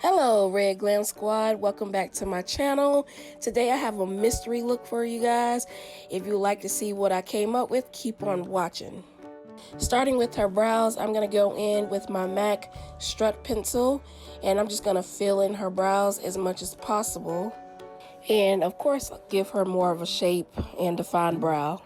Hello Red Glam Squad, welcome back to my channel. Today I have a mystery look for you guys. If you'd like to see what I came up with, keep on watching. Starting with her brows, I'm going to go in with my MAC Strut Pencil, and I'm just going to fill in her brows as much as possible. And of course, give her more of a shape and defined brow.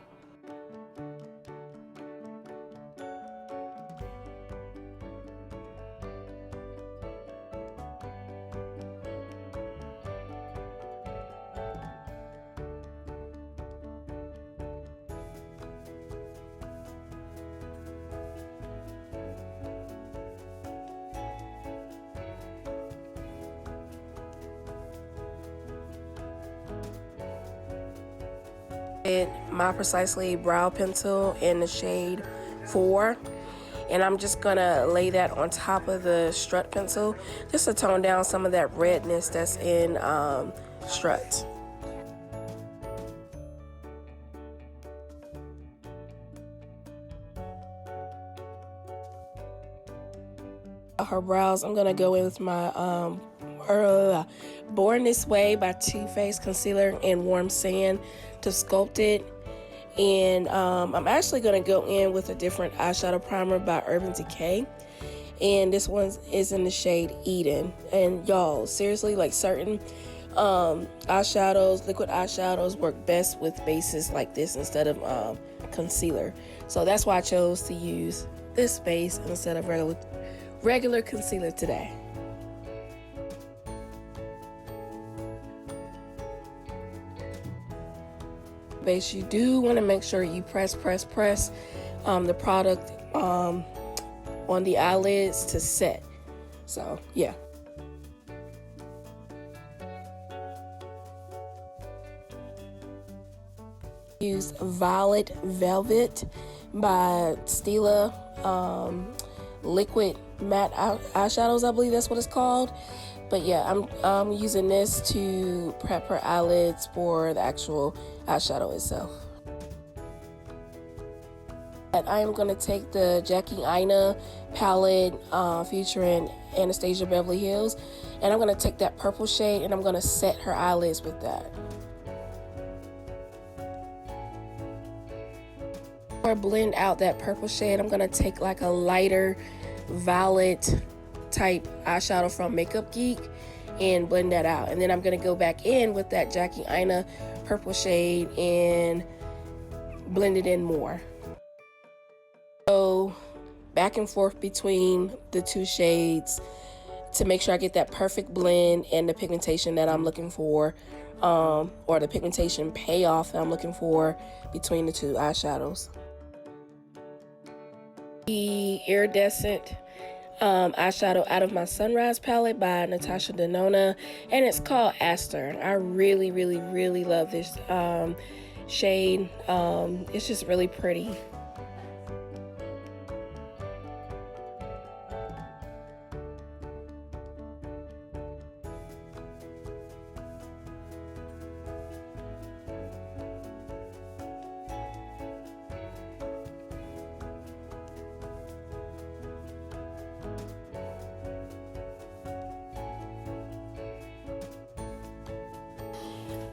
My Precisely brow pencil in the shade 4, and I'm just gonna lay that on top of the Strut pencil just to tone down some of that redness that's in Strut. Her brows, I'm gonna go in with my Born This Way by Too Faced concealer and warm sand to sculpt it. And I'm actually going to go in with a different eyeshadow primer by Urban Decay, and this one is in the shade Eden. And y'all, seriously, like certain eyeshadows, liquid eyeshadows, work best with bases like this instead of concealer. So that's why I chose to use this base instead of regular concealer today. Base, you do want to make sure you press the product on the eyelids to set. So yeah. Use Violet Velvet by Stila liquid matte eyeshadows, I believe that's what it's called. But yeah, I'm using this to prep her eyelids for the actual eyeshadow itself. And I am going to take the Jackie Aina palette featuring Anastasia Beverly Hills, and I'm going to take that purple shade and I'm going to set her eyelids with that. Or blend out that purple shade, I'm going to take like a lighter violet type eyeshadow from Makeup Geek and blend that out. And then I'm going to go back in with that Jackie Aina purple shade and blend it in more. So back and forth between the two shades to make sure I get that perfect blend and the pigmentation that I'm looking for, or the pigmentation payoff that I'm looking for between the two eyeshadows. The iridescent eyeshadow out of my Sunrise palette by Natasha Denona, and it's called Aster. I really love this shade. It's just really pretty.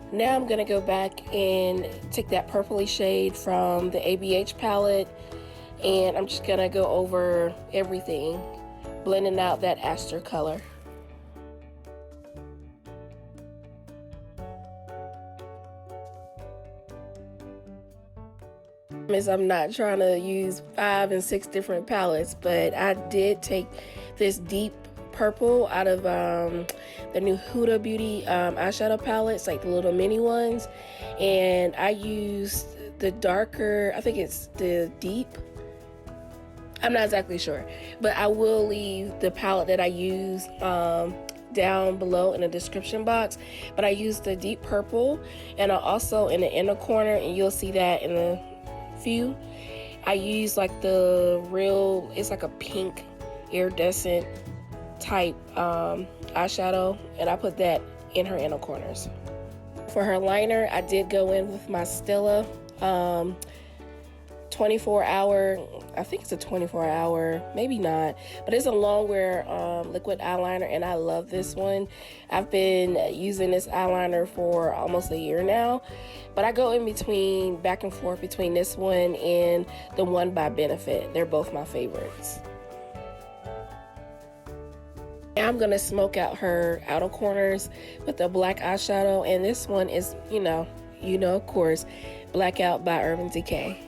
Now I'm going to go back and take that purpley shade from the ABH palette, and I'm just going to go over everything, blending out that Aster color. I'm not trying to use 5 and 6 different palettes, but I did take this deep purple out of the new Huda Beauty eyeshadow palettes, like the little mini ones, and I used the darker, I think it's the deep, I'm not exactly sure, but I will leave the palette that I use down below in the description box. But I used the deep purple, and I also in the inner corner, and you'll see that in a few, I use like the real, it's like a pink iridescent type eyeshadow, and I put that in her inner corners. For her liner, I did go in with my Stila 24-hour, I think it's a 24-hour, maybe not, but it's a long wear liquid eyeliner, and I love this one. I've been using this eyeliner for almost a year now, but I go in between, back and forth between this one and the one by Benefit. They're both my favorites. Now I'm gonna smoke out her outer corners with the black eyeshadow, and this one is, of course, Blackout by Urban Decay.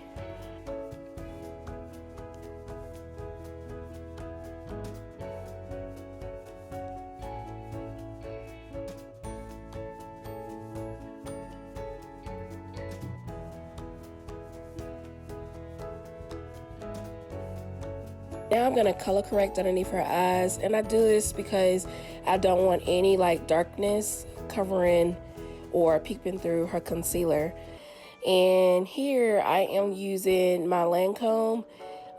Now I'm gonna color correct underneath her eyes, and I do this because I don't want any darkness covering or peeping through her concealer. And here I am using my Lancome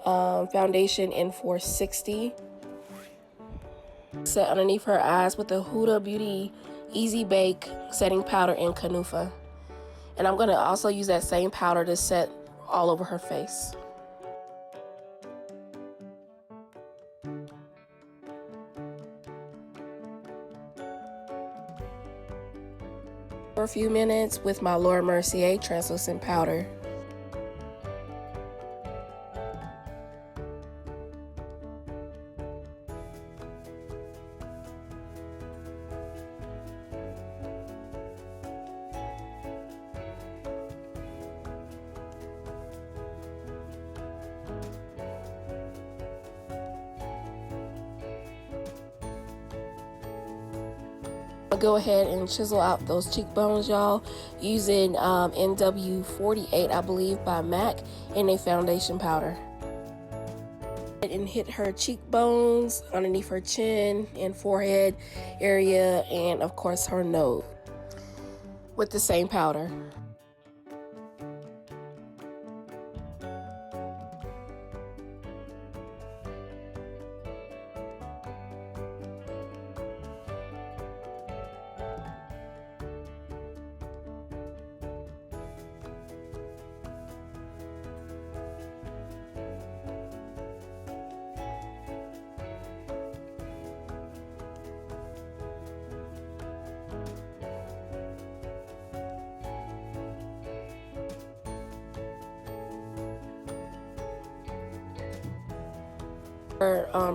foundation in 460. Set underneath her eyes with the Huda Beauty Easy Bake setting powder in Canufa. And I'm gonna also use that same powder to set all over her face. For a few minutes with my Laura Mercier translucent powder. I'll go ahead and chisel out those cheekbones, y'all, using NW48, I believe, by MAC in a foundation powder. And hit her cheekbones, underneath her chin and forehead area, and of course her nose with the same powder.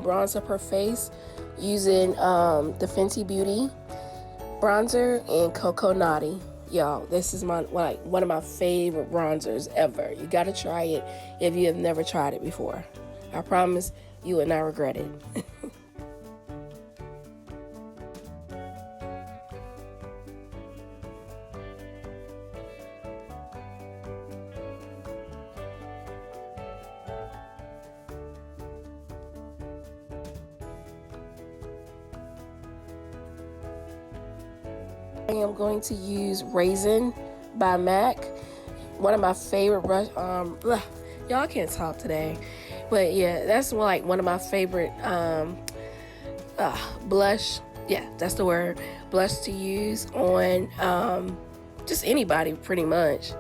Bronze up her face using the Fenty Beauty bronzer in Cocoa Naughty. Y'all, this is one of my favorite bronzers ever. You gotta try it if you have never tried it before. I promise you will not regret it. I am going to use Raisin by MAC, one of my favorite brush. Y'all can't talk today, but yeah, that's one of my favorite blush. Yeah, that's the word, blush to use on just anybody, pretty much.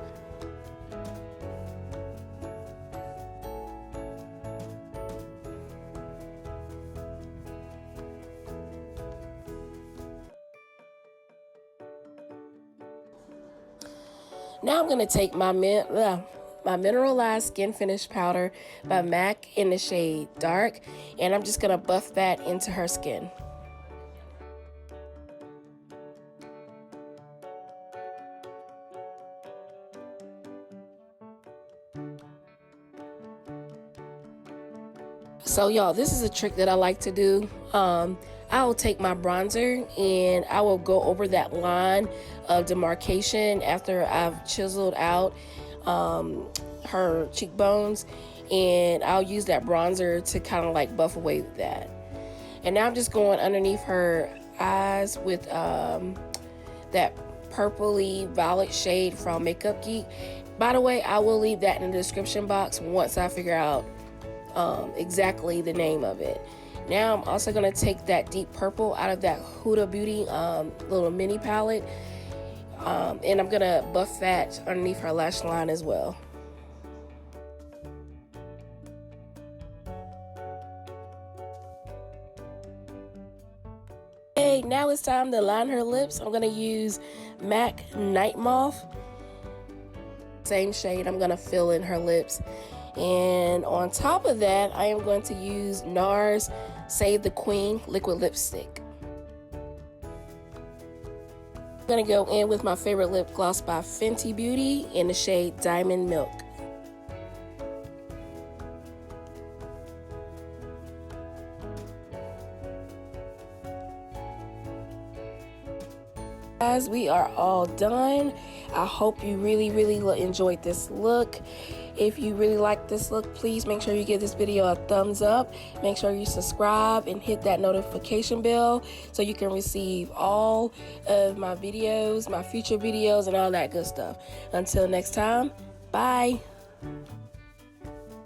Now I'm going to take my Mineralized Skin Finish Powder by MAC in the shade Dark, and I'm just going to buff that into her skin. So y'all, this is a trick that I like to do. I will take my bronzer and I will go over that line of demarcation after I've chiseled out her cheekbones, and I'll use that bronzer to kind of buff away that. And now I'm just going underneath her eyes with that purpley violet shade from Makeup Geek. By the way, I will leave that in the description box once I figure out exactly the name of it. Now I'm also going to take that deep purple out of that Huda Beauty little mini palette, and I'm going to buff that underneath her lash line as well. now it's time to line her lips. I'm gonna use MAC Night Moth. Same shade, I'm gonna fill in her lips. And on top of that, I am going to use NARS Save the Queen liquid lipstick. I'm gonna go in with my favorite lip gloss by Fenty Beauty in the shade Diamond Milk. Guys, we are all done. I hope you really enjoyed this look. If you really like this look, please make sure you give this video a thumbs up. Make sure you subscribe and hit that notification bell so you can receive all of my videos, my future videos, and all that good stuff. Until next time, bye.